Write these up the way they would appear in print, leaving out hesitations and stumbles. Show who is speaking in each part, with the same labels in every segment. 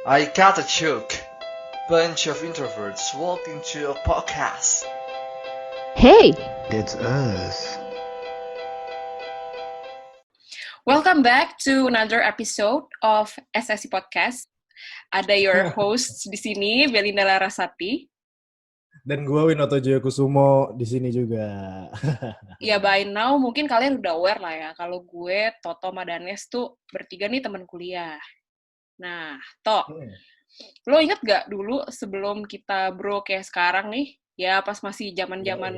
Speaker 1: I got a joke. Bunch of introverts walk into a podcast.
Speaker 2: Hey,
Speaker 3: It's us.
Speaker 2: welcome back to another episode of SSC Podcast. Ada your hosts di sini, Belinda Larasati.
Speaker 3: Dan gue Winoto Joyokusumo di sini juga.
Speaker 2: Ya by now mungkin kalian udah aware lah ya, kalau gue, Toto, sama Danes tuh bertiga nih teman kuliah. Nah, lo inget gak dulu sebelum kita bro kayak sekarang nih, ya pas masih zaman-zaman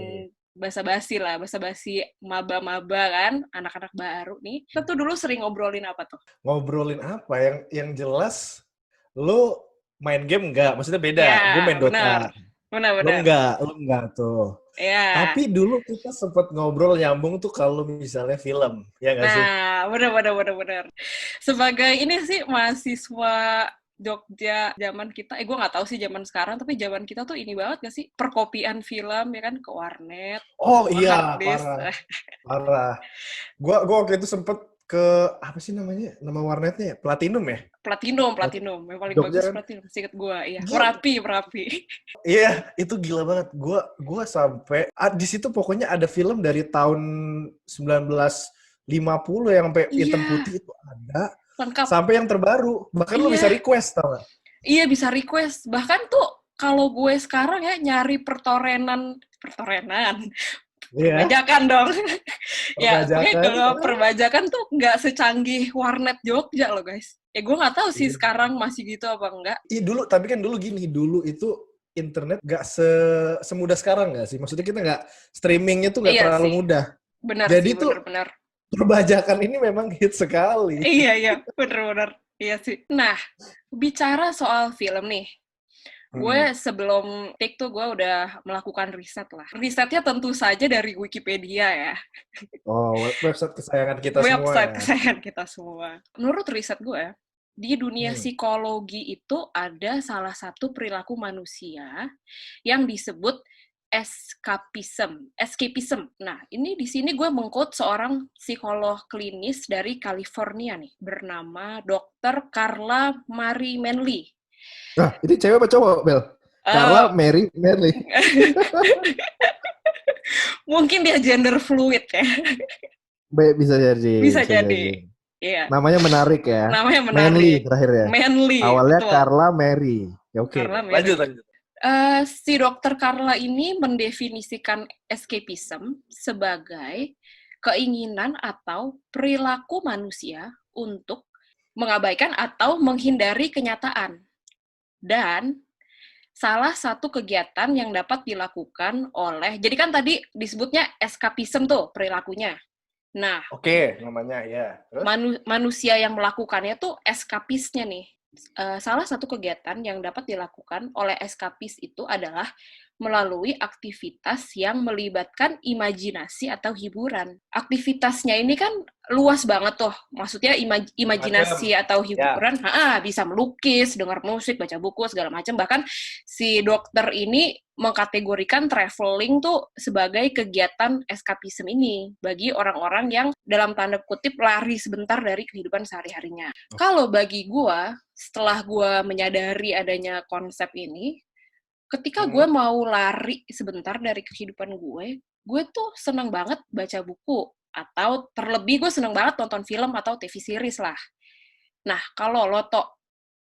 Speaker 2: basa-basi lah, basa-basi maba-maba kan, anak-anak baru nih. Kita tuh dulu sering ngobrolin apa tuh?
Speaker 3: Ngobrolin apa? Yang jelas, lu main game nggak? Maksudnya beda.
Speaker 2: Ya,
Speaker 3: Gue main Dota.
Speaker 2: Benar.
Speaker 3: Lu nggak tuh.
Speaker 2: Ya.
Speaker 3: Tapi dulu kita sempet ngobrol nyambung tuh kalau misalnya film, ya nggak sih?
Speaker 2: Nah, benar. Sebagai ini sih mahasiswa Jogja zaman kita, gue nggak tahu sih zaman sekarang, tapi zaman kita tuh ini banget gak sih? Perkopian film, ya kan, ke warnet.
Speaker 3: Oh iya,
Speaker 2: harddisk.
Speaker 3: parah. Gue waktu itu sempet ke, apa sih namanya? Nama warnetnya? Platinum ya?
Speaker 2: Platinum. Yang paling
Speaker 3: Jogja
Speaker 2: bagus
Speaker 3: kan?
Speaker 2: Platinum, seinget gue. Iya.
Speaker 3: Gila.
Speaker 2: Merapi.
Speaker 3: Iya, itu gila banget. Gua sampai di situ pokoknya ada film dari tahun 1950 yang sampai hitam putih itu ada.
Speaker 2: Lengkap.
Speaker 3: Sampai yang terbaru. Bahkan lu bisa request, tau gak?
Speaker 2: Iya, bisa request. Bahkan tuh kalau gue sekarang ya nyari pertorenan. Perbajakan dong. Ya, kalau perbajakan tuh nggak secanggih warnet Jogja loh, guys. Ya, gue nggak tahu sih sekarang masih gitu apa enggak.
Speaker 3: Iya dulu, tapi kan dulu gini. Dulu itu internet nggak semudah sekarang nggak sih? Maksudnya kita nggak, streamingnya tuh nggak terlalu mudah.
Speaker 2: Benar
Speaker 3: jadi
Speaker 2: sih,
Speaker 3: tuh,
Speaker 2: benar.
Speaker 3: perbajakan ini memang hit sekali.
Speaker 2: Iya, benar. Iya sih. Nah, bicara soal film nih. Gue sebelum take tuh gue udah melakukan riset lah. Risetnya tentu saja dari Wikipedia ya.
Speaker 3: Oh, website kesayangan kita semua.
Speaker 2: Website kesayangan kita semua. Menurut riset gue, di dunia psikologi itu ada salah satu perilaku manusia yang disebut escapism. Nah, ini di sini gue meng-quote seorang psikolog klinis dari California nih, bernama Dr. Carla Marie Manley.
Speaker 3: Nah, ini cewek apa cowok, Bel? Carla Mary Manley.
Speaker 2: Mungkin dia gender fluid ya.
Speaker 3: Bisa jadi.
Speaker 2: Iya.
Speaker 3: Namanya menarik ya. Manley terakhir ya.
Speaker 2: Manley.
Speaker 3: Awalnya betul. Carla Mary. Oke.
Speaker 2: Lanjut. Si dokter Carla ini mendefinisikan escapism sebagai keinginan atau perilaku manusia untuk mengabaikan atau menghindari kenyataan. Dan salah satu kegiatan yang dapat dilakukan oleh, jadi kan tadi disebutnya escapism tuh perilakunya. Nah,
Speaker 3: namanya ya.
Speaker 2: Terus? Manusia yang melakukannya tuh eskapisnya nih. Salah satu kegiatan yang dapat dilakukan oleh eskapis itu adalah melalui aktivitas yang melibatkan imajinasi atau hiburan. Aktivitasnya ini kan luas banget tuh. Maksudnya imajinasi atau hiburan, bisa melukis, dengar musik, baca buku, segala macam. Bahkan si dokter ini mengkategorikan traveling tuh sebagai kegiatan eskapisme ini bagi orang-orang yang dalam tanda kutip lari sebentar dari kehidupan sehari-harinya. Kalau bagi gue, setelah gue menyadari adanya konsep ini, ketika gue mau lari sebentar dari kehidupan gue tuh seneng banget baca buku, atau terlebih gue seneng banget nonton film atau TV series lah. Nah, kalau lo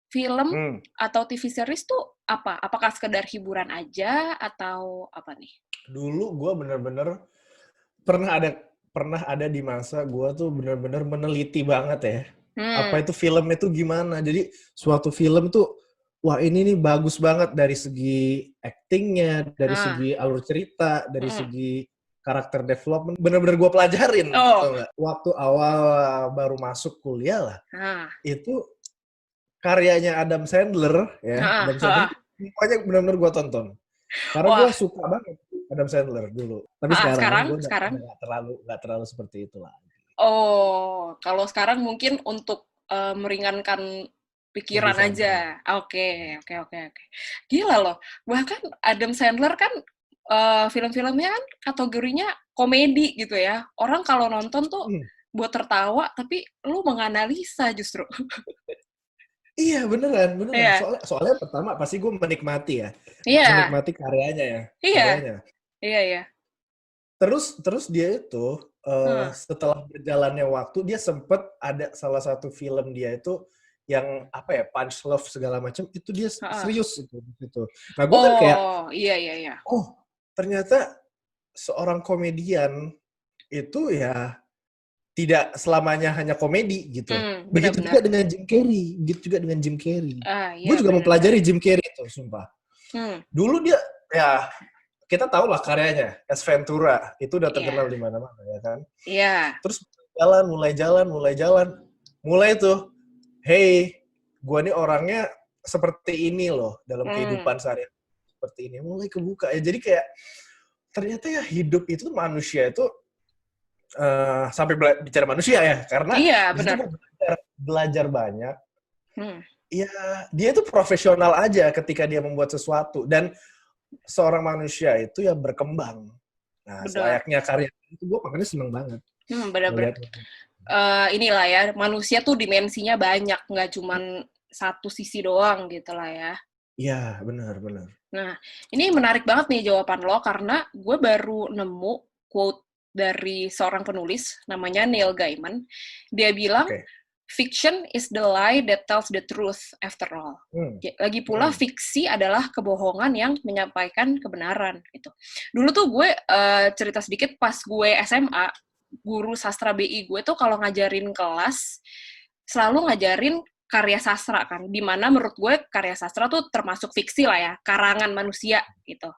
Speaker 2: film atau TV series tuh apa? Apakah sekedar hiburan aja atau apa nih?
Speaker 3: Dulu gue bener-bener pernah ada di masa gue tuh bener-bener meneliti banget ya. Apa itu film itu gimana. Jadi suatu film tuh, wah ini nih bagus banget dari segi actingnya, dari segi alur cerita, dari segi karakter development. Bener-bener gue pelajarin. Waktu awal baru masuk kuliah lah, itu karyanya Adam Sandler ya. Adam Sandler pokoknya benar-benar gue tonton. Karena gue suka banget Adam Sandler dulu. Tapi sekarang gue nggak terlalu seperti itu lagi.
Speaker 2: Oh, kalau sekarang mungkin untuk meringankan pikiran aja. Oke. Gila loh. Bahkan Adam Sandler kan film-filmnya kan kategorinya komedi gitu ya. Orang kalau nonton tuh buat tertawa, tapi lu menganalisa justru.
Speaker 3: Iya beneran.
Speaker 2: Iya.
Speaker 3: Soalnya pertama pasti gue menikmati ya,
Speaker 2: Iya.
Speaker 3: menikmati karyanya ya,
Speaker 2: Iya.
Speaker 3: karyanya.
Speaker 2: Iya.
Speaker 3: Terus dia itu
Speaker 2: Heeh.
Speaker 3: setelah berjalannya waktu dia sempet ada salah satu film dia itu yang apa ya Punch Love segala macam itu dia
Speaker 2: Heeh.
Speaker 3: serius itu. Nah gue kan kayak
Speaker 2: Oh, iya.
Speaker 3: oh ternyata seorang komedian itu ya tidak selamanya hanya komedi gitu. Begitu
Speaker 2: Benar-benar.
Speaker 3: juga dengan Jim Carrey, begitu juga dengan Jim Carrey.
Speaker 2: Ah,
Speaker 3: Gue
Speaker 2: iya
Speaker 3: juga
Speaker 2: benar-benar.
Speaker 3: mempelajari Jim Carrey itu, sumpah.
Speaker 2: Hmm.
Speaker 3: Dulu dia ya kita tahu lah karyanya, Ace Ventura itu udah terkenal
Speaker 2: Iya.
Speaker 3: di mana-mana ya kan.
Speaker 2: Iya.
Speaker 3: Terus mulai tuh, hey, gue nih orangnya seperti ini loh dalam kehidupan sehari seperti ini, mulai kebuka ya. Jadi kayak ternyata ya hidup itu manusia itu sampai bicara manusia ya, karena
Speaker 2: Iya,
Speaker 3: di situ
Speaker 2: benar.
Speaker 3: belajar banyak.
Speaker 2: Hmm.
Speaker 3: Ya, dia itu profesional aja ketika dia membuat sesuatu dan seorang manusia itu ya berkembang. Nah,
Speaker 2: Benar.
Speaker 3: selayaknya karya itu gue makanya seneng banget.
Speaker 2: Benar-benar. Inilah ya, manusia tuh dimensinya banyak, nggak cuman satu sisi doang gitu lah ya.
Speaker 3: Iya, benar.
Speaker 2: Nah, ini menarik banget nih jawaban lo, karena gue baru nemu quote dari seorang penulis, namanya Neil Gaiman. Dia bilang, fiction is the lie that tells the truth after all. Lagi pula, fiksi adalah kebohongan yang menyampaikan kebenaran. Gitu. Dulu tuh gue cerita sedikit, pas gue SMA, guru sastra BI gue tuh kalau ngajarin kelas, selalu ngajarin karya sastra kan, dimana menurut gue karya sastra tuh termasuk fiksi lah ya, karangan manusia gitu.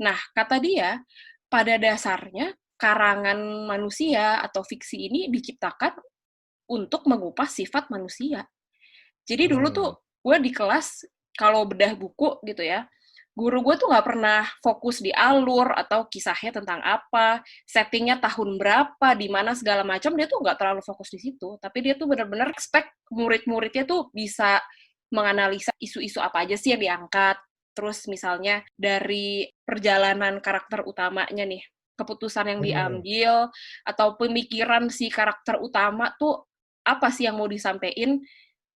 Speaker 2: Nah, kata dia, pada dasarnya karangan manusia atau fiksi ini diciptakan untuk mengupas sifat manusia. Jadi dulu tuh gue di kelas, kalau bedah buku gitu ya, guru gue tuh nggak pernah fokus di alur atau kisahnya tentang apa, settingnya tahun berapa, di mana segala macam, dia tuh nggak terlalu fokus di situ. Tapi dia tuh benar-benar expect murid-muridnya tuh bisa menganalisa isu-isu apa aja sih yang diangkat. Terus misalnya dari perjalanan karakter utamanya nih, keputusan yang diambil, atau pemikiran si karakter utama tuh apa sih yang mau disampaikan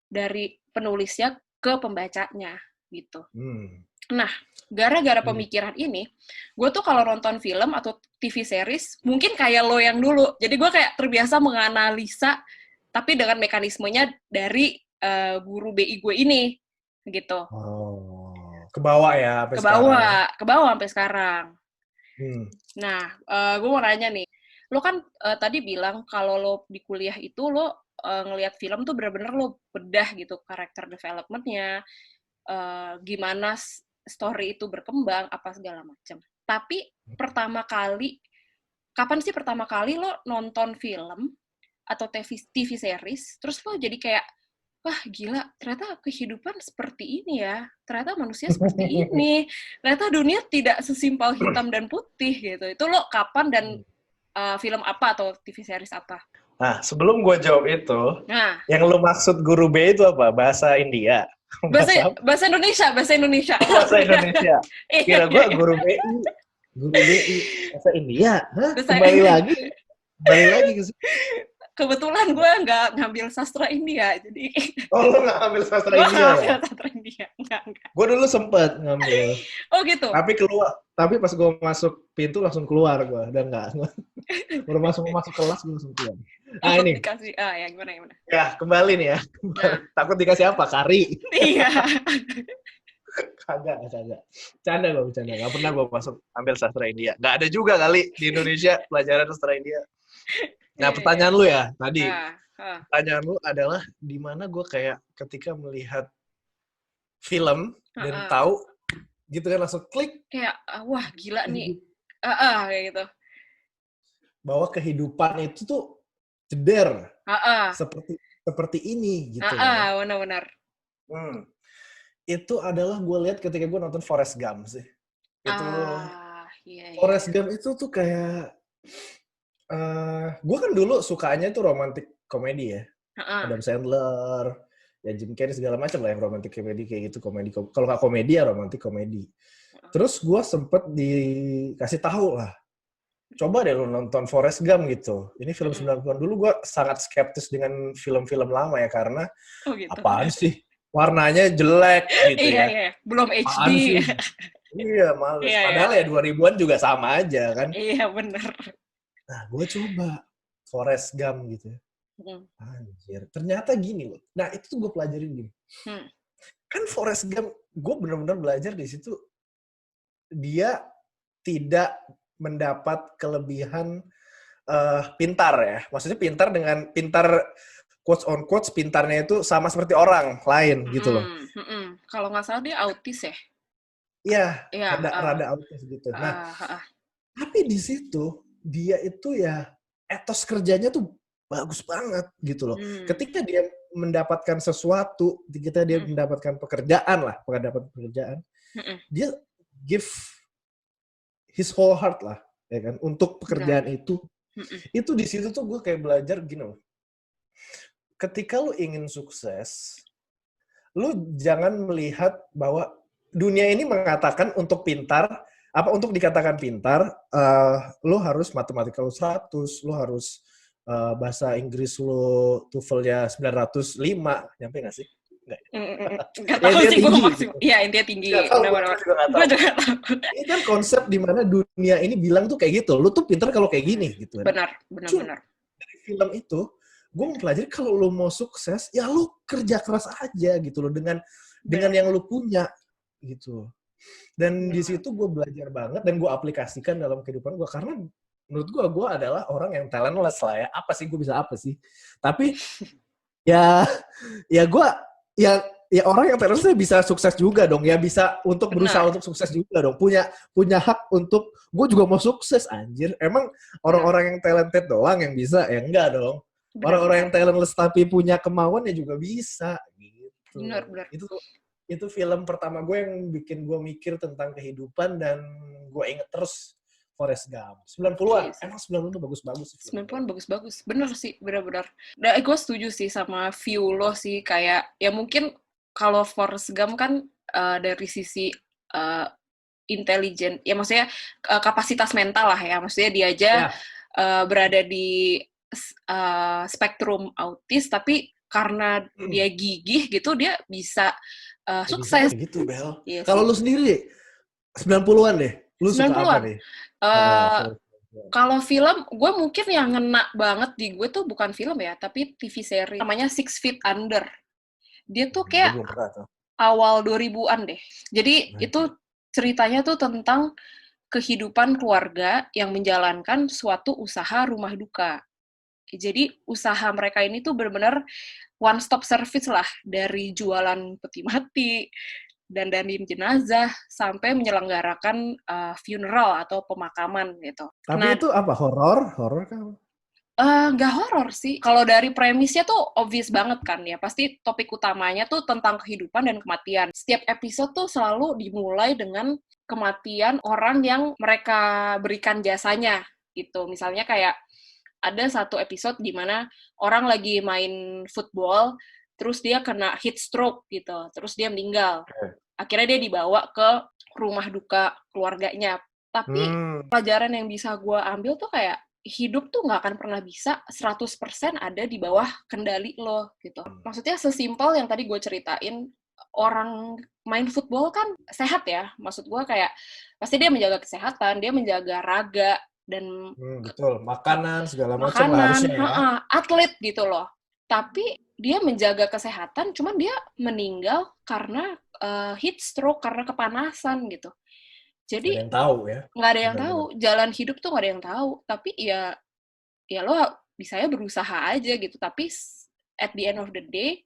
Speaker 2: dari penulisnya ke pembacanya gitu. Nah, gara-gara pemikiran ini, gue tuh kalau nonton film atau TV series, mungkin kayak lo yang dulu. Jadi gue kayak terbiasa menganalisa, tapi dengan mekanismenya dari guru BI gue ini, gitu.
Speaker 3: Oh, kebawa ya sampai
Speaker 2: sekarang. Kebawa sampai sekarang. Nah, gue mau nanya nih, lo kan tadi bilang kalau lo di kuliah itu lo ngelihat film tuh bener-bener lo bedah gitu karakter development-nya, gimana story itu berkembang, apa segala macam. Tapi kapan sih pertama kali lo nonton film atau TV series, terus lo jadi kayak, wah gila, ternyata kehidupan seperti ini ya, ternyata manusia seperti ini, ternyata dunia tidak sesimpel hitam dan putih gitu. Itu lo kapan dan film apa atau TV series apa?
Speaker 3: Nah, sebelum gue jawab itu, yang lo maksud guru B itu apa? Bahasa India?
Speaker 2: Bahasa Indonesia.
Speaker 3: Bahasa Indonesia. Kira gue guru BI bahasa India. Hah? Kembali lagi ke sini.
Speaker 2: Kebetulan gue nggak ngambil sastra India, jadi.
Speaker 3: Oh, lo nggak ngambil sastra India?
Speaker 2: Gue ngambil sastra India, enggak.
Speaker 3: Gue dulu sempet ngambil.
Speaker 2: Oh gitu.
Speaker 3: Tapi pas gue masuk pintu langsung keluar gue, dan nggak. Baru masuk kelas gue langsung keluar. Nah ini.
Speaker 2: Dikasih, ya gimana?
Speaker 3: Ya kembali nih ya. Takut dikasih apa? Kari.
Speaker 2: Iya.
Speaker 3: Kagak. Canda gue bercanda. Gak pernah gue masuk ambil sastra India. Gak ada juga kali di Indonesia pelajaran sastra India. Nah, pertanyaan lu ya tadi. Pertanyaan lu adalah di mana gue kayak ketika melihat film dan tahu gitu kan langsung klik.
Speaker 2: Kayak wah gila nih. Kayak gitu.
Speaker 3: Bahwa kehidupan itu tuh jeder. Seperti ini gitu.
Speaker 2: Benar-benar.
Speaker 3: Itu adalah gue lihat ketika gue nonton Forrest Gump sih. Itu
Speaker 2: iya.
Speaker 3: Forrest Gump itu tuh kayak gue kan dulu sukanya tuh romantic komedi ya. Adam Sandler, ya Jim Carrey segala macam lah yang romantic komedi kayak gitu, komedi. Kalau nggak komedi ya romantic komedi. Terus gue sempet dikasih tahu lah, coba deh lo nonton Forrest Gump gitu. Ini film 90-an dulu gue sangat skeptis dengan film-film lama ya karena apaan sih? warnanya jelek gitu
Speaker 2: Iya,
Speaker 3: ya.
Speaker 2: iya. Belum HD.
Speaker 3: Apaan sih? Iya, males.
Speaker 2: Iya, iya.
Speaker 3: Padahal ya 2000-an juga sama aja kan.
Speaker 2: Iya, bener.
Speaker 3: Nah, gue coba Forrest Gump gitu ya.
Speaker 2: Hmm.
Speaker 3: Anjir, ternyata gini loh. Nah, itu tuh gue pelajarin gini. Kan Forrest Gump, gue benar-benar belajar di situ. Dia tidak mendapat kelebihan pintar ya. Maksudnya pintar quotes on quotes, pintarnya itu sama seperti orang lain gitu loh.
Speaker 2: Kalau nggak salah dia autis ya?
Speaker 3: Iya,
Speaker 2: Iya.
Speaker 3: rada autis gitu. Nah, tapi di situ dia itu ya etos kerjanya tuh bagus banget gitu loh. Ketika dia mendapatkan sesuatu, ketika dia mendapatkan pekerjaan, dia give his whole heart lah, ya kan, untuk pekerjaan itu. Itu di situ tuh gue kayak belajar gini loh. Ketika lu ingin sukses, lu jangan melihat bahwa dunia ini mengatakan untuk dikatakan pintar, lu harus matematika lu 100, lu harus bahasa Inggris lu TOEFL-nya 905, nyampe nggak sih?
Speaker 2: Nggak tahu sih gue maksudnya. Iya, intinya tinggi.
Speaker 3: Gue juga nggak tahu. Ini kan konsep di mana dunia ini bilang tuh kayak gitu. Lu tuh pintar kalau kayak gini gitu.
Speaker 2: Benar.
Speaker 3: Dari film itu, gue mempelajari kalau lu mau sukses, ya lu kerja keras aja gitu loh dengan yang lu punya gitu. Dan di situ gue belajar banget dan gue aplikasikan dalam kehidupan gue karena menurut gue adalah orang yang talentless lah ya. Apa sih gue bisa apa sih? Tapi ya gue ya orang yang talentless bisa sukses juga dong. Ya bisa untuk berusaha untuk sukses juga dong. Punya hak untuk gue juga mau sukses anjir. Emang orang-orang yang talented doang yang bisa? Ya enggak dong. Orang-orang yang talentless tapi punya kemauan ya juga bisa gitu.
Speaker 2: Benar.
Speaker 3: Itu film pertama gue yang bikin gue mikir tentang kehidupan dan gue inget terus Forrest Gump. 90-an. Yes. Emang 90-an tuh bagus-bagus.
Speaker 2: 90-an bagus-bagus. Bener sih, benar-benar. Dan gue setuju sih sama view lo sih. Kayak, ya mungkin kalau Forrest Gump kan dari sisi intelijen, ya maksudnya kapasitas mental lah ya. Maksudnya dia aja berada di spektrum autis, tapi karena dia gigih gitu, dia bisa sukses.
Speaker 3: Bisa gitu, Bel. Iya, kalau lu sendiri, 90-an deh. Lu 90-an. Suka apa nih?
Speaker 2: Kalau film, gue mungkin yang ngena banget di gue tuh bukan film ya, tapi TV series. Namanya 6 Feet Under. Dia tuh kayak awal 2000-an deh. Jadi itu ceritanya tuh tentang kehidupan keluarga yang menjalankan suatu usaha rumah duka. Jadi usaha mereka ini tuh benar-benar one stop service lah, dari jualan peti mati, dandanin jenazah, sampai menyelenggarakan funeral atau pemakaman gitu.
Speaker 3: Tapi itu apa? Horor kan?
Speaker 2: Nggak horor sih. Kalau dari premisnya tuh obvious banget kan ya. Pasti topik utamanya tuh tentang kehidupan dan kematian. Setiap episode tuh selalu dimulai dengan kematian orang yang mereka berikan jasanya gitu. Misalnya kayak ada satu episode di mana orang lagi main football, terus dia kena heat stroke gitu, terus dia meninggal. Akhirnya dia dibawa ke rumah duka keluarganya. Tapi pelajaran yang bisa gue ambil tuh kayak, hidup tuh nggak akan pernah bisa 100% ada di bawah kendali lo gitu. Maksudnya sesimpel yang tadi gue ceritain, orang main football kan sehat ya. Maksud gue kayak, pasti dia menjaga kesehatan, dia menjaga raga, dan
Speaker 3: betul, makanan segala macam harusnya ya.
Speaker 2: Atlet gitu loh. Tapi dia menjaga kesehatan, cuman dia meninggal karena heat stroke, karena kepanasan gitu. Jadi
Speaker 3: nggak ada yang tahu ya.
Speaker 2: Nggak ada yang tahu, jalan hidup tuh nggak ada yang tahu. Tapi ya lo bisanya berusaha aja gitu. Tapi at the end of the day,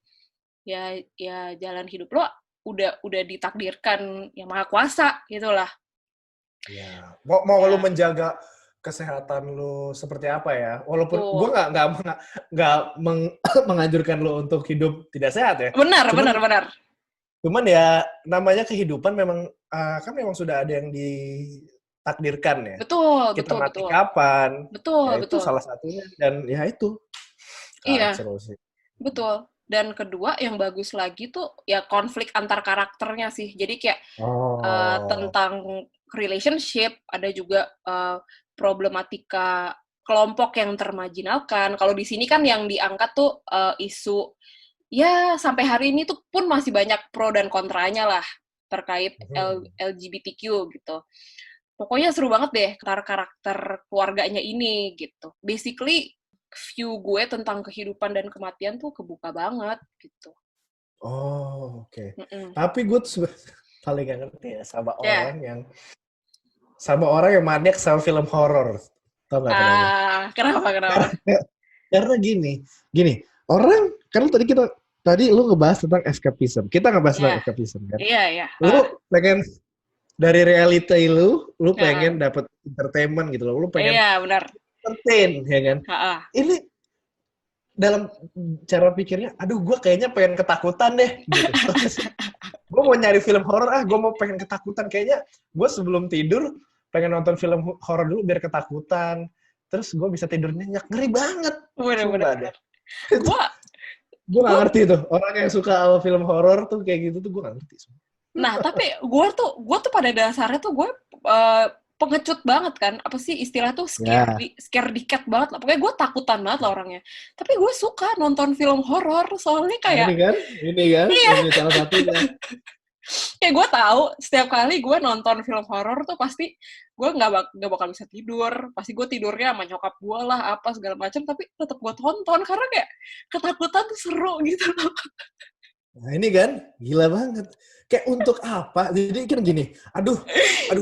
Speaker 2: ya jalan hidup lo udah ditakdirkan yang Maha Kuasa gitulah.
Speaker 3: Ya, mau lo menjaga kesehatan lo seperti apa ya, walaupun gue nggak menganjurkan lo untuk hidup tidak sehat ya.
Speaker 2: Benar.
Speaker 3: Cuman ya namanya kehidupan memang kan memang sudah ada yang ditakdirkan ya.
Speaker 2: Betul.
Speaker 3: Kita mati kapan?
Speaker 2: Betul.
Speaker 3: Itu salah satunya, dan ya itu.
Speaker 2: Iya. Betul. Dan kedua yang bagus lagi tuh ya konflik antar karakternya sih. Jadi kayak tentang relationship, ada juga problematika kelompok yang termarginalkan. Kalau di sini kan yang diangkat tuh isu ya sampai hari ini tuh pun masih banyak pro dan kontranya lah terkait LGBTQ gitu. Pokoknya seru banget deh karakter keluarganya ini gitu. Basically view gue tentang kehidupan dan kematian tuh kebuka banget gitu.
Speaker 3: Oh, oke. Tapi gue tuh paling gak ngerti ya sama orang yang maniak sama film horor. Tau gak kenapa?
Speaker 2: Kenapa?
Speaker 3: Karena gini, orang kan tadi lu ngebahas tentang escapism. Kita ngebahas tentang escapism kan.
Speaker 2: Iya.
Speaker 3: Lu pengen dari realita lu pengen dapat entertainment gitu loh. Lu pengen
Speaker 2: benar.
Speaker 3: entertain, ya kan? Ini dalam cara pikirnya, aduh gue kayaknya pengen ketakutan deh. Gitu. Gue mau nyari film horor, gue mau pengen ketakutan. Kayaknya gue sebelum tidur pengen nonton film horor dulu biar ketakutan. Terus gue bisa tidur nyenyak. Ngeri banget.
Speaker 2: Bener.
Speaker 3: Gue gak ngerti tuh. Orang yang suka sama film horor tuh kayak gitu tuh gue gak ngerti.
Speaker 2: Nah, tapi gue tuh pada dasarnya tuh gue pengecut banget kan. Apa sih istilah tuh scaredy cat banget lah. Pokoknya gue takutan banget lah orangnya. Tapi gue suka nonton film horor. Soalnya kayak...
Speaker 3: Ini kan?
Speaker 2: Iya.
Speaker 3: Ini salah satunya.
Speaker 2: Kayak gue tahu setiap kali gue nonton film horor tuh pasti gue nggak bakal bisa tidur. Pasti gue tidurnya sama nyokap gue lah apa segala macam. Tapi tetap gue tonton karena kayak ketakutan tuh seru gitu loh.
Speaker 3: Nah ini kan gila banget. Kayak untuk apa? Jadi kan gini. Aduh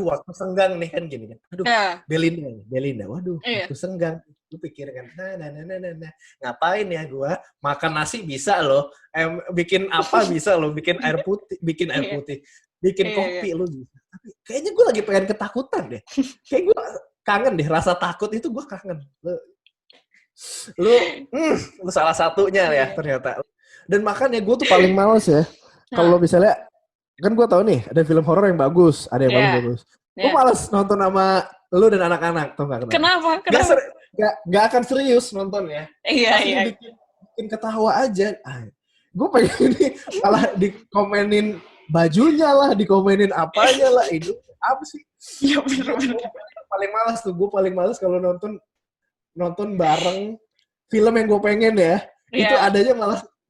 Speaker 3: waktu senggang nih kan gini kan. Aduh Belinda. Waduh waktu senggang. Lu pikir kan, ngapain ya gue makan nasi bisa loh, bikin apa bisa loh, bikin air putih, bikin kopi lo bisa. Tapi kayaknya gue lagi pengen ketakutan deh. Kayak gue kangen deh, rasa takut itu gue kangen. Lu salah satunya ya ternyata. Dan makanya gue tuh paling males ya. Kalau misalnya, kan gue tahu nih ada film horor yang bagus, ada yang bagus. Gue males nonton sama lu dan anak-anak, tau gak kenapa?
Speaker 2: Kenapa?
Speaker 3: Gak akan serius nontonnya.
Speaker 2: Iya.
Speaker 3: Bikin ketawa aja. Gue pengen ini malah dikomenin bajunya lah, dikomenin apanya lah. Itu apa sih?
Speaker 2: Iya bener.
Speaker 3: Gue paling males kalau nonton bareng film yang gue pengen ya. Itu adanya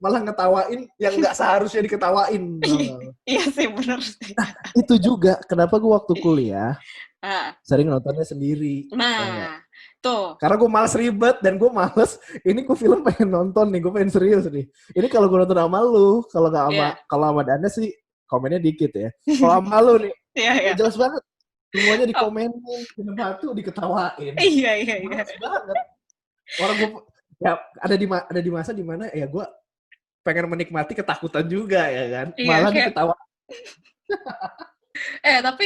Speaker 3: malah ngetawain yang gak seharusnya diketawain.
Speaker 2: Iya sih bener.
Speaker 3: Nah, itu juga kenapa gue waktu kuliah sering nontonnya sendiri.
Speaker 2: Nah, tuh.
Speaker 3: Karena gue males ribet dan gue males. Ini gue film pengen nonton nih, gue pengen serius nih. Ini kalau gue nonton sama lu, kalau sama Dana sih komennya dikit ya. Kalau sama lu nih, jelas banget. Semuanya dikomenin, film satu diketawain.
Speaker 2: Iya.
Speaker 3: Males banget. Orang gue ada di masa dimana ya gue pengen menikmati ketakutan juga ya kan. Malah diketawain.
Speaker 2: Tapi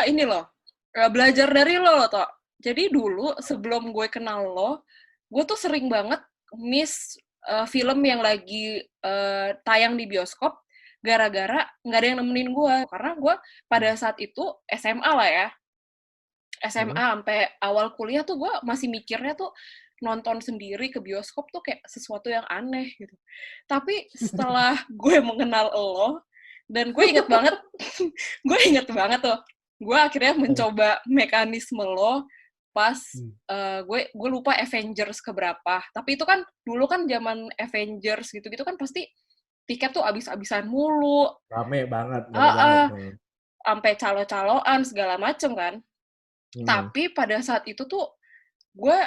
Speaker 2: ini loh. Belajar dari lo toh. Jadi dulu sebelum gue kenal lo, gue tuh sering banget miss film yang lagi tayang di bioskop gara-gara nggak ada yang nemenin gue. Karena gue pada saat itu SMA lah ya. SMA sampai awal kuliah tuh gue masih mikirnya tuh nonton sendiri ke bioskop tuh kayak sesuatu yang aneh gitu. Tapi setelah gue mengenal lo, dan gue inget banget tuh, gue akhirnya mencoba mekanisme lo pas gue lupa Avengers keberapa. Tapi itu kan dulu kan zaman Avengers gitu-gitu kan pasti tiket tuh abis-abisan mulu.
Speaker 3: Rame banget.
Speaker 2: Sampai calo-caloan segala macem kan. Tapi pada saat itu tuh gue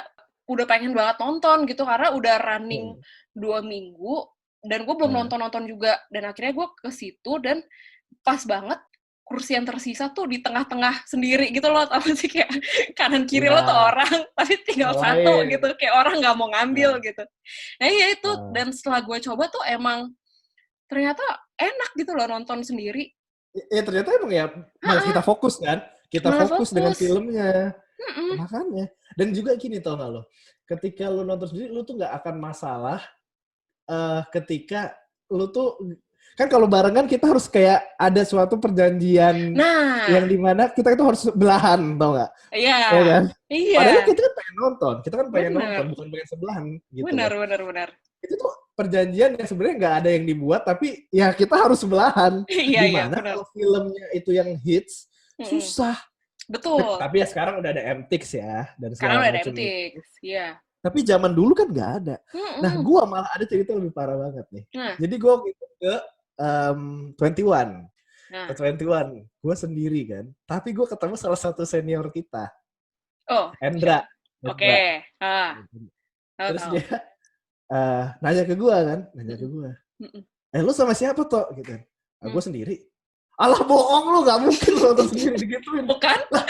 Speaker 2: udah pengen banget nonton gitu karena udah running 2 minggu dan gue belum nonton juga. Dan akhirnya gue ke situ dan pas banget kursi yang tersisa tuh di tengah-tengah sendiri gitu loh, apa sih kayak kanan kiri lo tuh orang, tapi tinggal satu gitu, kayak orang nggak mau ngambil gitu. Nah iya itu, dan setelah gue coba tuh emang ternyata enak gitu loh nonton sendiri.
Speaker 3: Ya ternyata emang ya kita fokus kan, fokus dengan filmnya, makanya. Dan juga gini tau gak lo, ketika lo nonton sendiri lo tuh nggak akan masalah ketika lo tuh kan kalau barengan kita harus kayak ada suatu perjanjian yang dimana kita itu harus belahan, tau nggak?
Speaker 2: Iya.
Speaker 3: Ya kan?
Speaker 2: Iya.
Speaker 3: Padahal kita kan pengen nonton, bukan pengen sebelahan. Gitu.
Speaker 2: Benar.
Speaker 3: Itu tuh perjanjian yang sebenarnya nggak ada yang dibuat, tapi ya kita harus sebelahan. Dimana kalau filmnya itu yang hits, susah.
Speaker 2: Betul.
Speaker 3: Tapi ya sekarang udah ada MTX ya. Dan
Speaker 2: sekarang udah ada MTX, iya.
Speaker 3: Tapi zaman dulu kan nggak ada. Nah,
Speaker 2: Mm-mm.
Speaker 3: gue malah ada cerita lebih parah banget nih.
Speaker 2: Nah,
Speaker 3: Jadi gue waktu itu ke 21.
Speaker 2: nah.
Speaker 3: Ke 21. Gue sendiri kan. Tapi gue ketemu salah satu senior kita.
Speaker 2: Oh,
Speaker 3: Endra.
Speaker 2: oke.
Speaker 3: Terus
Speaker 2: Tahu.
Speaker 3: dia nanya ke gue kan. Nanya ke gue. Lu sama siapa toh? Gitu kan. Gue sendiri. Alah bohong lu, gak mungkin lu nonton sendiri digituin.
Speaker 2: Bukan?
Speaker 3: Lah,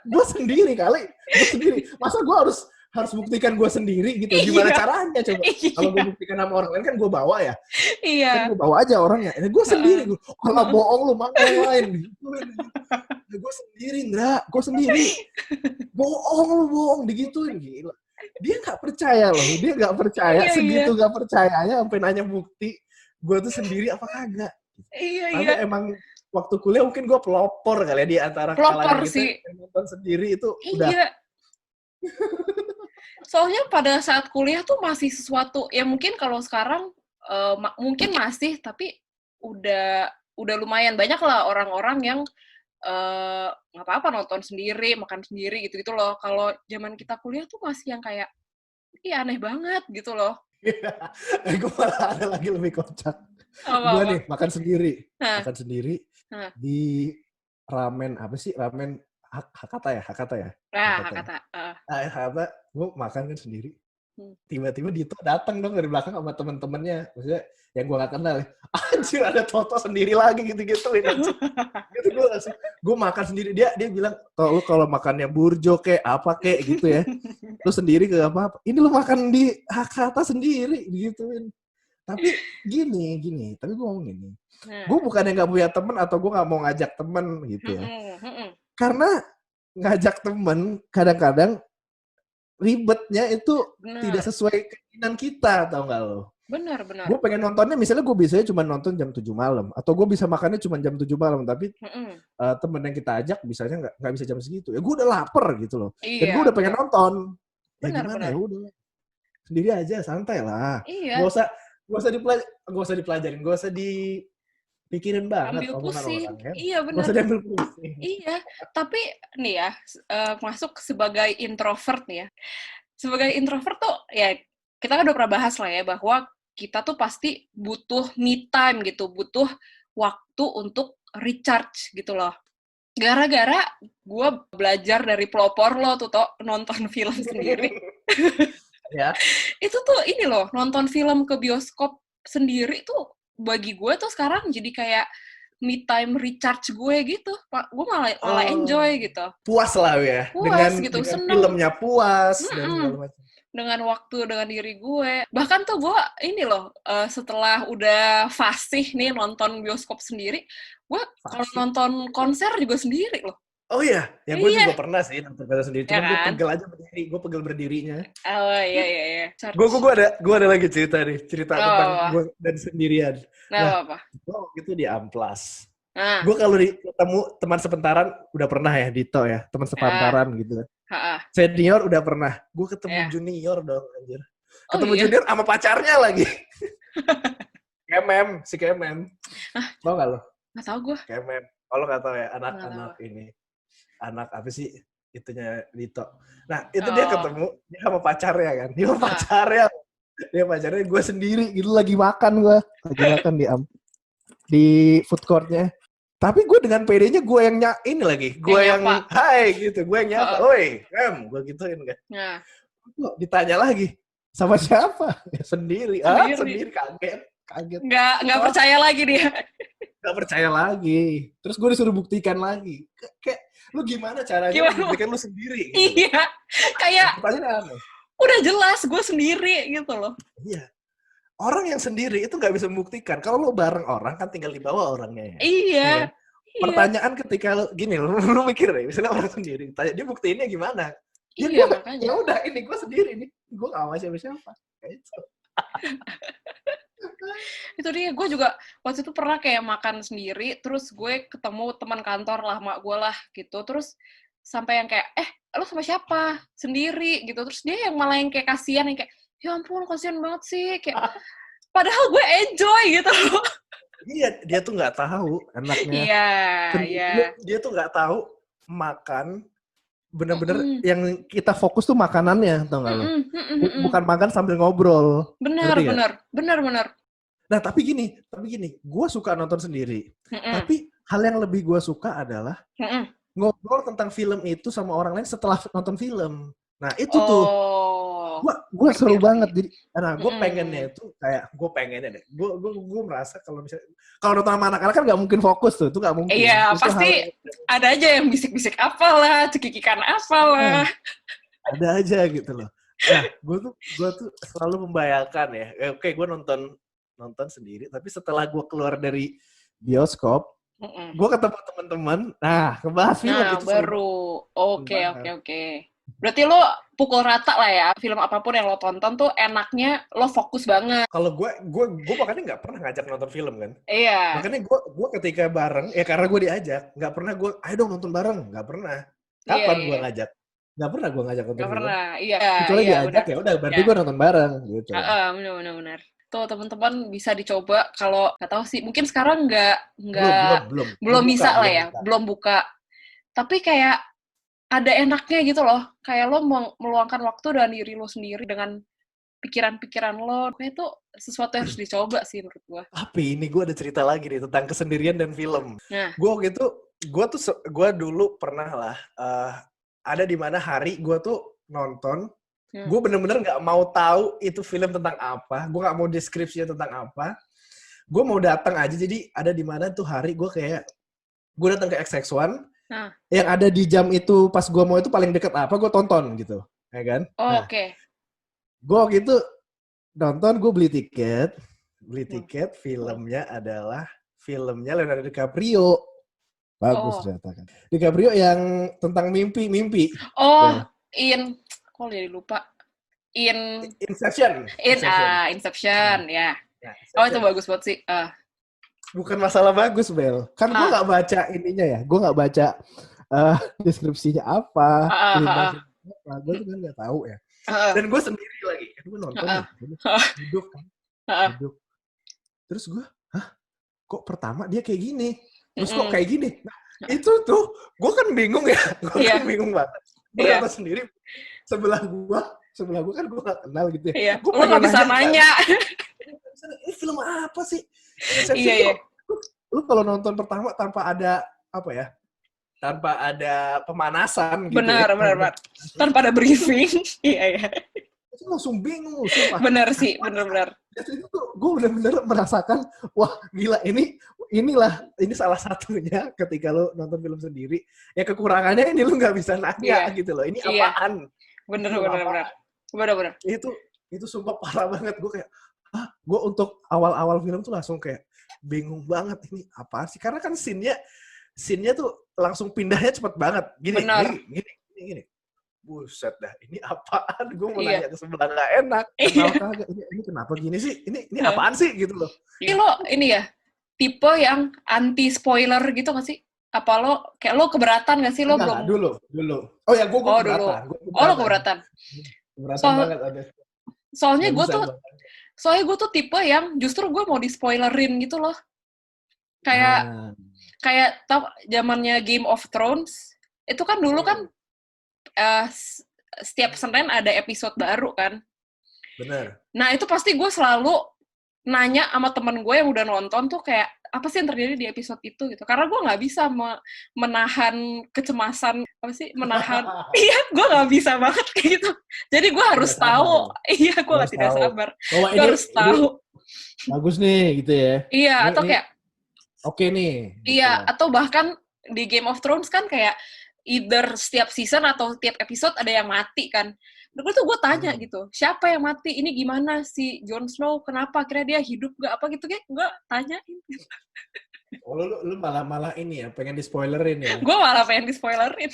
Speaker 3: gue sendiri kali. Gue sendiri. Masa gue harus buktikan gue sendiri gitu. Gimana caranya coba? Kalau gue buktikan sama orang lain kan gue bawa ya.
Speaker 2: Iya.
Speaker 3: Kan gue bawa aja orangnya. Gue sendiri. Alah bohong lu, mana yang lain. Gue sendiri, Ndra. Gue sendiri. Bohong digituin. Gila. Dia gak percaya loh. Dia gak percaya. Segitu gak percayanya sampai nanya bukti. Gue tuh sendiri apa kagak. Tapi emang waktu kuliah mungkin gue pelopor kali ya di antara kalangan kita yang nonton sendiri itu udah.
Speaker 2: Iya. Soalnya pada saat kuliah tuh masih sesuatu ya mungkin kalau sekarang mungkin masih tapi udah lumayan banyak lah orang-orang yang nggak apa-apa nonton sendiri, makan sendiri gitu-gitu loh. Kalau zaman kita kuliah tuh masih yang kayak aneh banget gitu loh.
Speaker 3: Gue malah ada lagi lebih kocak. Gue nih makan sendiri di ramen apa sih, ramen Hakata ya. Hakata gue makan kan sendiri. Tiba-tiba Dito datang dong dari belakang sama temen-temennya, maksudnya yang gue gak kenal. Anjir, ada Toto sendiri lagi gitu-gituin. Gitu gue makan sendiri. Dia bilang, "Toh lu kalau makannya burjo kek apa kek gitu ya, lu sendiri ke apa-apa. Ini lu makan di Hakata sendiri gituin." Tapi gini, tapi gue ngomong gini. Gue bukannya gak punya temen atau gue gak mau ngajak temen gitu ya. Karena ngajak temen kadang-kadang ribetnya itu tidak sesuai keinginan kita, tau gak lo?
Speaker 2: Benar.
Speaker 3: Gue pengen nontonnya, misalnya gue biasanya cuma nonton jam 7 malam. Atau gue bisa makannya cuma jam 7 malam. Tapi temen yang kita ajak bisanya gak bisa jam segitu. Ya gue udah lapar gitu loh. Dan gue udah pengen nonton. Ya gimana ya udah. Sendiri aja, santai lah.
Speaker 2: Iya.
Speaker 3: Gak usah dipelajarin. Gak usah dipikirin banget omongan orang kan.
Speaker 2: Iya benar.
Speaker 3: Gak usah diambil pusing.
Speaker 2: Iya. Tapi nih ya, masuk sebagai introvert nih ya. Sebagai introvert tuh ya kita kan udah pernah bahas lah ya bahwa kita tuh pasti butuh me time gitu, butuh waktu untuk recharge gitu loh. Gara-gara gue belajar dari pelopor lo tuh nonton film sendiri.
Speaker 3: Ya.
Speaker 2: Itu tuh ini loh, nonton film ke bioskop sendiri tuh bagi gue tuh sekarang jadi kayak me time recharge gue gitu. Gue malah enjoy gitu.
Speaker 3: Puas lah ya.
Speaker 2: Puas gitu,
Speaker 3: dengan
Speaker 2: seneng.
Speaker 3: Filmnya puas dan segala macam.
Speaker 2: Dengan waktu, dengan diri gue. Bahkan tuh gue ini loh, setelah udah fasih nih nonton bioskop sendiri, gue kalau nonton konser juga sendiri loh.
Speaker 3: Oh iya, ya gue juga pernah sih nonton konser sendiri. Cuman gue pegel aja berdiri, gue pegel berdirinya.
Speaker 2: Oh iya.
Speaker 3: Gue ada lagi cerita tentang gue dan sendirian.
Speaker 2: Apa?
Speaker 3: Gue waktu itu di Amplas. Gue kalau ketemu teman sepentaran udah pernah ya, Dito ya, teman sepentaran gitu. Senior udah pernah. Gue ketemu junior dong, anjir. Ketemu junior sama pacarnya lagi. Si Kemem. Tau gak lo?
Speaker 2: Gak tau gue.
Speaker 3: Kemem. Kalau gak tau ya, anak ini. Anak apa sih? Itunya Dito. Nah, itu dia ketemu. Dia sama pacarnya kan. Dia pacarnya gue sendiri. Gitu lagi makan gue. Lagi makan di food court-nya. Tapi gue dengan PD-nya gue yang ini lagi. Gue yang hai gitu. Gue yang nyapa. Oi, Gue gituin kan. Ditanya lagi. Sama siapa? Ya, sendiri. Sendiri. Kaget.
Speaker 2: Nggak percaya lagi dia.
Speaker 3: Nggak percaya lagi. Terus gue disuruh buktikan lagi. Kayak, lu gimana caranya membuktikan lu sendiri? Gitu.
Speaker 2: Iya. Kayak,
Speaker 3: pertanyaan
Speaker 2: udah jelas gue sendiri gitu loh.
Speaker 3: Iya. Orang yang sendiri itu nggak bisa membuktikan. Kalau lu bareng orang kan tinggal dibawa orangnya ya.
Speaker 2: Iya.
Speaker 3: Pertanyaan ketika lu gini, lu mikir deh, misalnya orang sendiri, tanya dia buktiinnya gimana?
Speaker 2: Iya, makanya.
Speaker 3: Ya udah, ini gue sendiri nih, gue nggak sama siapa-siapa. Kayak itu.
Speaker 2: Itu dia, gue juga waktu itu pernah kayak makan sendiri, terus gue ketemu teman kantor lah, mak gue lah gitu, terus sampai yang kayak, lo sama siapa? Sendiri gitu, terus dia yang malah yang kayak kasihan, yang kayak, ya ampun kasihan banget sih, kayak padahal gue enjoy gitu loh.
Speaker 3: Iya, dia tuh nggak tahu anaknya.
Speaker 2: Iya.
Speaker 3: Dia tuh nggak tahu makan bener-bener yang kita fokus tuh makanannya, tau gak lo? Bukan makan sambil ngobrol.
Speaker 2: Benar.
Speaker 3: Nah, tapi gini, gue suka nonton sendiri. Tapi hal yang lebih gue suka adalah ngobrol tentang film itu sama orang lain setelah nonton film. Nah, itu tuh. Gue seru banget. Jadi, nah, gue pengennya itu kayak, gue merasa kalau misalnya, kalau nonton sama anak-anak kan gak mungkin fokus tuh, itu gak mungkin.
Speaker 2: Iya, pasti ada aja yang bisik-bisik apalah, cekikikan apalah.
Speaker 3: Ada aja gitu loh. Nah, gue tuh selalu membayangkan ya, oke, gue nonton sendiri, tapi setelah gue keluar dari bioskop, gue ketemu teman-teman, nah ngebahas film itu
Speaker 2: baru. Oke. Berarti lo pukul rata lah ya, film apapun yang lo tonton tuh enaknya lo fokus banget.
Speaker 3: Kalau gue makanya nggak pernah ngajak nonton film kan.
Speaker 2: Iya.
Speaker 3: Makanya gue ketika bareng, ya karena gue diajak, nggak pernah gue, ayo dong nonton bareng, nggak pernah. Kapan gue ngajak? Nggak pernah gue ngajak nonton film.
Speaker 2: Nggak pernah, iya.
Speaker 3: Kecuali diajak ya udah, berarti gue nonton bareng gitu.
Speaker 2: Benar. Tuh teman-teman bisa dicoba kalau nggak tahu sih, mungkin sekarang belum bisa lah ya, belum buka. Tapi kayak ada enaknya gitu loh, kayak lo meluangkan waktu dan diri lo sendiri dengan pikiran-pikiran lo, kayak itu sesuatu yang harus dicoba sih menurut gue.
Speaker 3: Tapi ini gue ada cerita lagi nih tentang kesendirian dan film.
Speaker 2: Nah.
Speaker 3: Gue dulu pernah lah ada di mana hari gue tuh nonton. Gue bener-bener gak mau tahu itu film tentang apa. Gue gak mau deskripsinya tentang apa. Gue mau datang aja. Jadi ada di mana tuh hari gue datang ke XX1. Yang ada di jam itu pas gue mau itu paling deket apa, gue tonton gitu. Ya kan?
Speaker 2: Oke.
Speaker 3: Gue waktu itu nonton, gue beli tiket. Filmnya adalah filmnya Leonardo DiCaprio. Bagus ternyata kan. DiCaprio yang tentang mimpi.
Speaker 2: Kok jadi lupa?
Speaker 3: Inception.
Speaker 2: Inception, ya. Inception. Itu bagus banget sih.
Speaker 3: Bukan masalah bagus, Bel. Kan gue nggak baca ininya ya. Gue nggak baca deskripsinya apa. Gue tuh kan nggak tahu ya. Dan gue sendiri lagi. Kan gue nonton. Duduk kan. Duduk. Terus gue, kok pertama dia kayak gini? Terus kok kayak gini? Nah, itu tuh, gue kan bingung ya. Gue kan bingung banget. Gue nonton sendiri. Sebelah gue kan gue gak kenal gitu ya.
Speaker 2: Iya, gue gak bisa nanya.
Speaker 3: Ini film apa sih? Iya. Lu kalau nonton pertama tanpa ada pemanasan gitu.
Speaker 2: Benar. Tanpa ada briefing. Iya.
Speaker 3: Itu langsung bingung.
Speaker 2: Benar sih, benar.
Speaker 3: Itu tuh gue benar-benar merasakan, wah gila ini salah satunya ketika lo nonton film sendiri. Ya kekurangannya ini lo nggak bisa nanya gitu loh. Ini apaan?
Speaker 2: Bener.
Speaker 3: Itu sumpah parah banget. Gue kayak, gue untuk awal-awal film tuh langsung kayak bingung banget, ini apaan sih? Karena kan scene-nya tuh langsung pindahnya cepet banget. Gini. Buset dah, ini apaan? Gue mau nanya ke sebelah nggak enak. Kenapa? Ini kenapa gini sih? Ini apaan sih gitu loh?
Speaker 2: Ini lo ya tipe yang anti spoiler gitu nggak sih? Apa lo keberatan nggak sih lo?
Speaker 3: Enggak, belum? Dulu. Oh ya, gue keberatan.
Speaker 2: Lo keberatan.
Speaker 3: Keberatan banget ada.
Speaker 2: Soalnya gue tuh tipe yang justru gue mau di spoilerin gitu loh. Kayak tau zamannya Game of Thrones itu kan dulu kan. Setiap Senin ada episode baru kan.
Speaker 3: Bener.
Speaker 2: Nah itu pasti gue selalu nanya sama temen gue yang udah nonton tuh kayak apa sih yang terjadi di episode itu gitu. Karena gue nggak bisa menahan kecemasan, iya gue nggak bisa banget kayak gitu. Jadi gue harus tahu. Iya gue tidak sabar. Gue harus tahu.
Speaker 3: Bagus nih gitu ya.
Speaker 2: Iya atau kayak.
Speaker 3: Oke nih.
Speaker 2: Iya atau bahkan di Game of Thrones kan kayak either setiap season atau tiap episode ada yang mati kan. Gue tanya gitu, siapa yang mati? Ini gimana si Jon Snow? Kenapa? Kira dia hidup gak? Apa gitu kayak gue tanyain.
Speaker 3: Oh, lu malah ini ya, pengen di-spoilerin ya?
Speaker 2: Gue malah pengen di-spoilerin.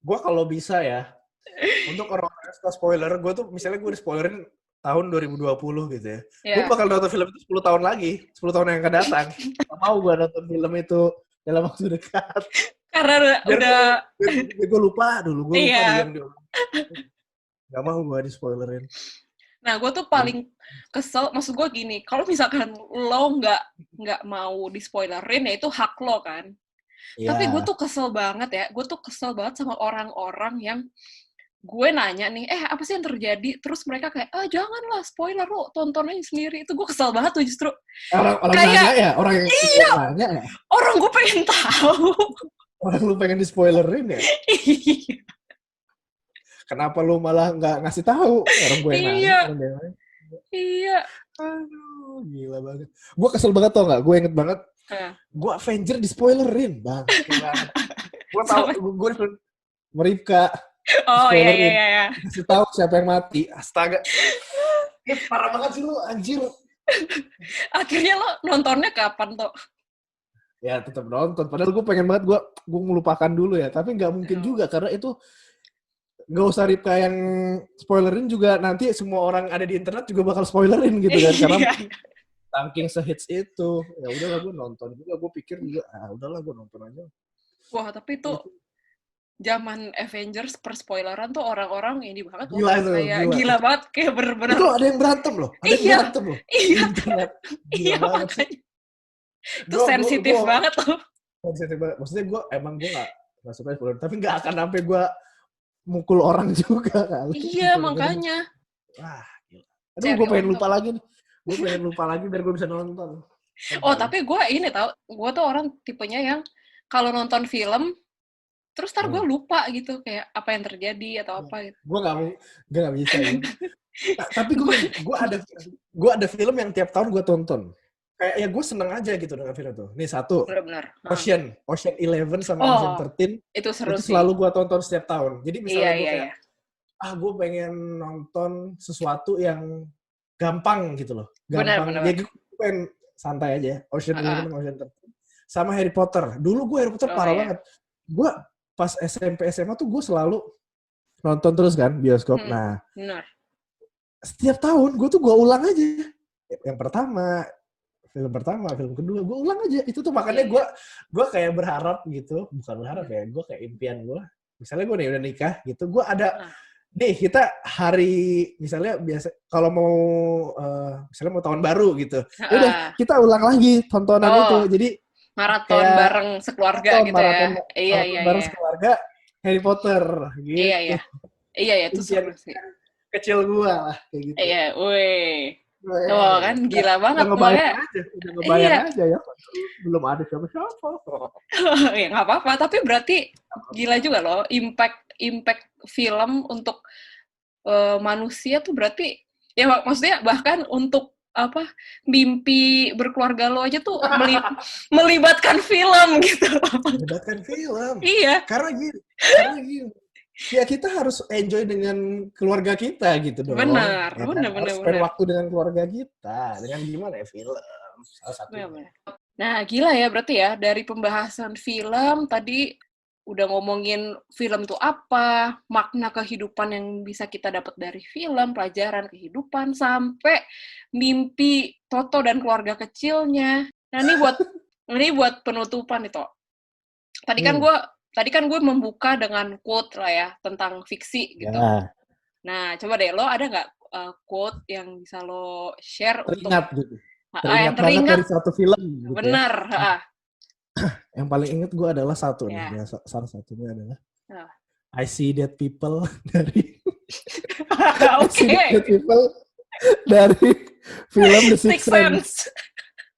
Speaker 3: Gue kalau bisa ya, untuk orang-orang yang suka spoiler, gue tuh misalnya gue di-spoilerin tahun 2020 gitu ya. Gue bakal nonton film itu 10 tahun lagi, 10 tahun yang akan datang. Gak mau gue nonton film itu dalam waktu dekat.
Speaker 2: Karena udah
Speaker 3: gue lupa dulu diam dulu. Gak mau gue di-spoilerin.
Speaker 2: Nah, gue tuh paling kesel, maksud gue gini, kalau misalkan lo nggak mau di-spoilerin, ya itu hak lo kan. Tapi gue
Speaker 3: Iya.
Speaker 2: tuh kesel banget ya. Gue tuh kesel banget sama orang-orang yang gue nanya nih, apa sih yang terjadi? Terus mereka kayak, janganlah spoiler lo, tonton aja sendiri. Itu gue kesel banget tuh justru.
Speaker 3: Orang nanya
Speaker 2: Kayak,
Speaker 3: ya, orang yang
Speaker 2: iya,
Speaker 3: nanya ya.
Speaker 2: orang gue pengen tahu.
Speaker 3: Orang lu pengen di spoilerin ya.
Speaker 2: Iya.
Speaker 3: Kenapa lu malah nggak ngasih tahu? Orang gue yang nanya,
Speaker 2: Iya.
Speaker 3: orang dia yang nanya.
Speaker 2: Iya.
Speaker 3: Aduh, gila banget. Gue kesel banget tau nggak? Gue inget banget. Gue Avenger di spoilerin, bang. Gue tau, gue Meripka.
Speaker 2: Oh
Speaker 3: Spoilerin.
Speaker 2: iya.
Speaker 3: Kasih tahu siapa yang mati. Astaga. Parah banget sih lu, anjir.
Speaker 2: Akhirnya lo nontonnya kapan tuh?
Speaker 3: Ya tetap nonton. Padahal gue pengen banget gue melupakan dulu ya. Tapi nggak mungkin juga karena itu nggak usah Ripka yang spoilerin juga nanti semua orang ada di internet juga bakal spoilerin gitu kan. Karena saking sehits itu. Ya udahlah gue nonton juga. Gue pikir juga udahlah gue nonton aja.
Speaker 2: Wah tapi tuh zaman Avengers per spoileran tuh orang-orang ini banget
Speaker 3: gila itu,
Speaker 2: kayak gila banget kayak bener-bener
Speaker 3: itu ada yang berantem loh ada yang berantem loh
Speaker 2: iya
Speaker 3: internet
Speaker 2: iya
Speaker 3: banget
Speaker 2: makanya itu sensitif banget loh
Speaker 3: sensitif banget maksudnya gue nggak suka spoiler tapi nggak akan sampai gue mukul orang juga kali
Speaker 2: iya makanya
Speaker 3: aduh gue pengen lupa lagi nih gue pengen lupa lagi biar gue bisa nonton
Speaker 2: tapi gue ini tau gue tuh orang tipenya yang kalau nonton film terus ntar gue lupa gitu kayak apa yang terjadi atau apa gitu.
Speaker 3: Gue nggak bisa ya. Tapi gue ada film yang tiap tahun gue tonton. Kayak ya gue seneng aja gitu dengan film itu. Nih satu,
Speaker 2: bener-bener.
Speaker 3: Ocean 11 sama Ocean 13
Speaker 2: itu seru
Speaker 3: itu selalu gue tonton setiap tahun. Jadi misalnya gue kayak gue pengen nonton sesuatu yang gampang gitu loh. Gampang.
Speaker 2: Bener.
Speaker 3: Ya gue pengen santai aja. Ocean 11 sama Ocean 13. Sama Harry Potter. Dulu gue Harry Potter parah banget. Gue pas SMP SMA tuh gue selalu nonton terus kan bioskop. Nah, setiap tahun gue tuh gue ulang aja. Yang pertama, film kedua gue ulang aja. Itu tuh makanya gue kayak berharap gitu, bukan berharap ya, gue kayak impian gue. Misalnya gue nih udah nikah gitu, gue ada deh kita hari misalnya biasa kalau mau misalnya mau tahun baru gitu, udah kita ulang lagi tontonan itu. Jadi
Speaker 2: maraton bareng sekeluarga gitu ya. Iya.
Speaker 3: Bareng sekeluarga Harry Potter gitu.
Speaker 2: Iya itu seru sih.
Speaker 3: Kecil gua lah kayak gitu.
Speaker 2: Iya, wih. Tuh kan gila banget
Speaker 3: udah ngebayang aja ya. Belum ada siapa-siapa.
Speaker 2: Ya nggak apa-apa, tapi berarti gila juga loh impact film untuk manusia tuh berarti ya maksudnya bahkan untuk mimpi berkeluarga lo aja tuh melibatkan film gitu.
Speaker 3: Melibatkan film.
Speaker 2: Iya.
Speaker 3: Karena gini. Ya kita harus enjoy dengan keluarga kita gitu dong.
Speaker 2: Benar.
Speaker 3: Harus spend waktu dengan keluarga kita. Dengan gimana ya film. Salah satunya.
Speaker 2: Nah gila ya berarti ya dari pembahasan film tadi udah ngomongin film tuh apa, makna kehidupan yang bisa kita dapat dari film, pelajaran kehidupan, sampai mimpi Toto dan keluarga kecilnya. Nah ini buat penutupan itu. Tadi kan gue membuka dengan quote lah ya tentang fiksi gitu.
Speaker 3: Ya.
Speaker 2: Nah coba deh lo ada nggak quote yang bisa lo share
Speaker 3: teringat
Speaker 2: untuk
Speaker 3: gitu. Teringat banget dari satu film. Gitu
Speaker 2: benar.
Speaker 3: Ya. Yang paling inget gue adalah satu nih. Ya, salah satunya adalah I see dead people dari I see dead people dari film The Sixth Sense.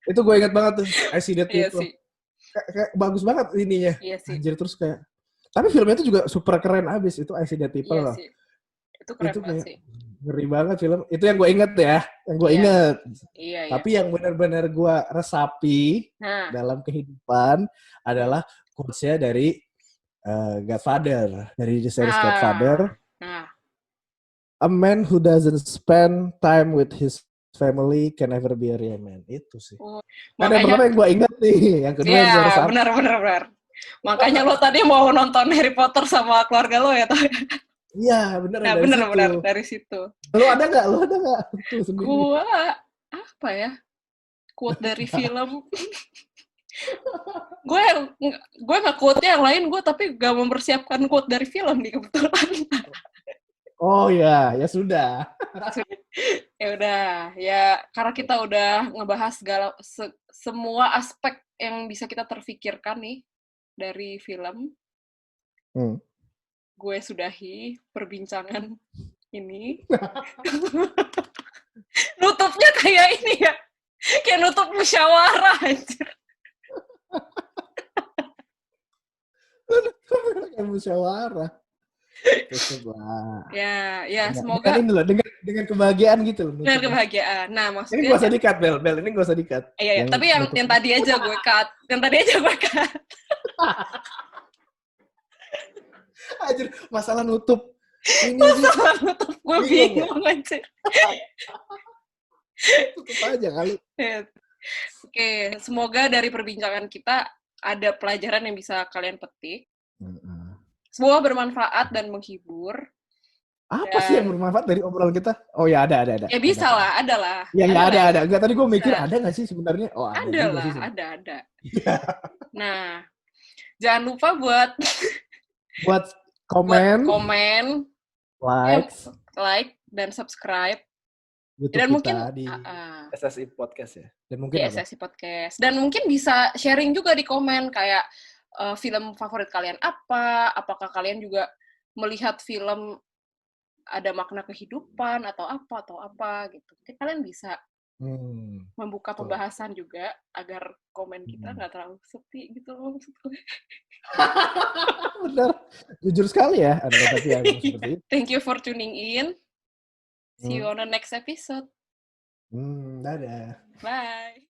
Speaker 3: Itu gue inget banget tuh. I see dead people. Kayak bagus banget ininya. Anjir terus kayak. Tapi filmnya itu juga super keren abis itu I see dead people loh.
Speaker 2: Itu keren banget sih.
Speaker 3: Ngeri banget film. Itu yang gue inget ya. Yang gue inget. Tapi yang benar-benar gue resapi dalam kehidupan adalah quotes-nya dari Godfather. Dari the series Godfather. A man who doesn't spend time with his family can never be a real man. Itu sih. Yang pertama yang gue inget nih. Yang kedua yang gue resapi.
Speaker 2: Benar. Makanya lo tadi mau nonton Harry Potter sama keluarga lo ya?
Speaker 3: Iya, benar.
Speaker 2: Nah, benar dari situ.
Speaker 3: Lo ada nggak?
Speaker 2: Gua apa ya? Quote dari film. gue nggak quote yang lain tapi gak mempersiapkan quote dari film nih kebetulan.
Speaker 3: Oh ya sudah.
Speaker 2: Ya udah, ya karena kita udah ngebahas semua aspek yang bisa kita terfikirkan nih dari film,
Speaker 3: Hmm.
Speaker 2: gue sudahi perbincangan ini. Nutupnya kayak ini ya, kayak nutup musyawarah anjir.
Speaker 3: Kayak musyawarah.
Speaker 2: Ya, semoga
Speaker 3: dengan ini loh, dengan kebahagiaan gitu loh.
Speaker 2: dengan kebahagiaan. Nah,
Speaker 3: Ini
Speaker 2: maksudnya
Speaker 3: gak usah di-cut, Bel. Ini gak usah di-cut.
Speaker 2: iya, tapi yang tadi aja gue cut. Yang tadi aja gue cut.
Speaker 3: Anjir, masalah nutup. Ini
Speaker 2: Masalah nutup gue bingung anjir.
Speaker 3: tutup aja kali.
Speaker 2: Oke, semoga dari perbincangan kita ada pelajaran yang bisa kalian petik. Semoga bermanfaat dan menghibur.
Speaker 3: Apa sih yang bermanfaat dari obrolan kita? Oh ya, ada.
Speaker 2: Ya bisa lah, ada lah.
Speaker 3: Ya nggak ada. Enggak, tadi gue mikir
Speaker 2: Bisa.
Speaker 3: ada nggak sih sebenarnya? Oh
Speaker 2: Ada lah, ada. Nah, jangan lupa buat komen, like dan subscribe.
Speaker 3: YouTube
Speaker 2: Dan
Speaker 3: kita
Speaker 2: mungkin
Speaker 3: di SSI Podcast ya. Dan mungkin
Speaker 2: di SSI Podcast. Dan mungkin bisa sharing juga di komen kayak film favorit kalian apa? Apakah kalian juga melihat film ada makna kehidupan atau apa gitu. Mungkin kalian bisa membuka pembahasan juga agar komen kita nggak terlalu sepi gitu loh maksud gue.
Speaker 3: Benar. Jujur sekali ya Anda tapi yang seperti itu.
Speaker 2: Thank you for tuning in. See you on the next episode.
Speaker 3: Dadah.
Speaker 2: Bye.